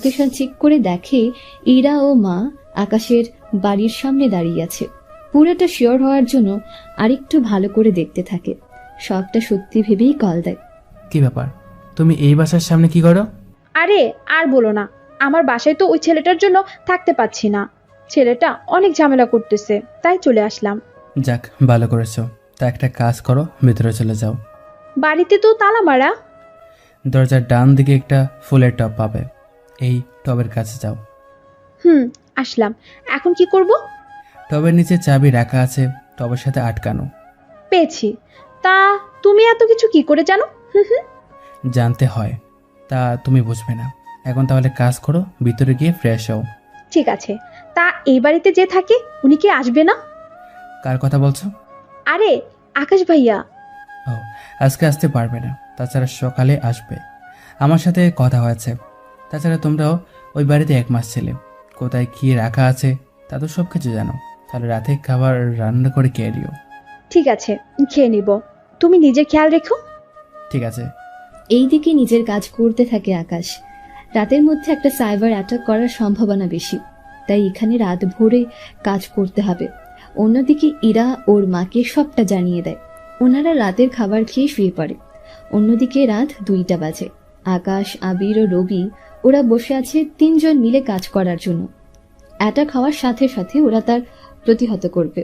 Location check করে দেখে ইরা ও মা আকাশের বাড়ির সামনে দাঁড়িয়ে আছে। পুরোটা শিওর হওয়ার জন্য আরেকটু ভালো করে দেখতে থাকে। সবটা সত্যি ভেবেই কল দেয়। কি ব্যাপার, তুমি এই বাসার সামনে কি করো? আরে আর বলো না, আমার বাসায় তো ওই ছেলেটার জন্য থাকতে পারছি না। ছেলেটা অনেক ঝামেলা করতেছে, তাই চলে আসলাম। যাক, ভালো করেছো। তা একটা কাজ করো, ভিতরে চলে যাও। বাড়িতে তো তালা মারা। দরজার ডান দিকে একটা ফুলের টব পাবে, এই টবের কাছে যাও। আসলাম। এখন কি করব? টবের নিচে চাবি রাখা আছে, টবের সাথে আটকানো। পেয়েছি। তা তুমি এত কিছু কি করে জানো? জানতে হয়, তা তুমি বুঝবে না। এখন তাহলে কাজ করো, ভিতরে গিয়ে ফ্রেশ হও। ঠিক আছে। তা এই বাড়িতে যে থাকে উনি কি আসবে না? কার কথা বলছো? আরে আকাশ ভাইয়া। ও, আজকে আসতে পারবে না, তাছাড়া সকালে আসবে। আমার সাথে কথা হয়েছে। তাছাড়া তোমরাও ওই বাড়িতে 1 মাস ছিলে, কোথায় কি রাখা আছে তা তো সব কিছু জানো। তাহলে রাতে খাবার রান্না করে খেয়ে নিও। ঠিক আছে, খেয়ে নিব। তুমি নিজের খেয়াল রেখো। ঠিক আছে। এইদিকে নিজের কাজ করতে থাকে আকাশ। রাতের মধ্যে একটা সাইবার অ্যাটাক করার সম্ভাবনা বেশি, তাই এখানে রাত ভোরে কাজ করতে হবে। অন্যদিকে ইরা ওর মাকে সবটা জানিয়ে দেয়। ওনারা রাতের খাবার খেয়ে শুয়ে পড়ে। অন্যদিকে রাত 2টা বাজে। আকাশ, আবির ও রবি ওরা বসে আছে 3 জন মিলে কাজ করার জন্য। অ্যাটাক হওয়ার সাথে সাথে ওরা তার প্রতিহত করবে।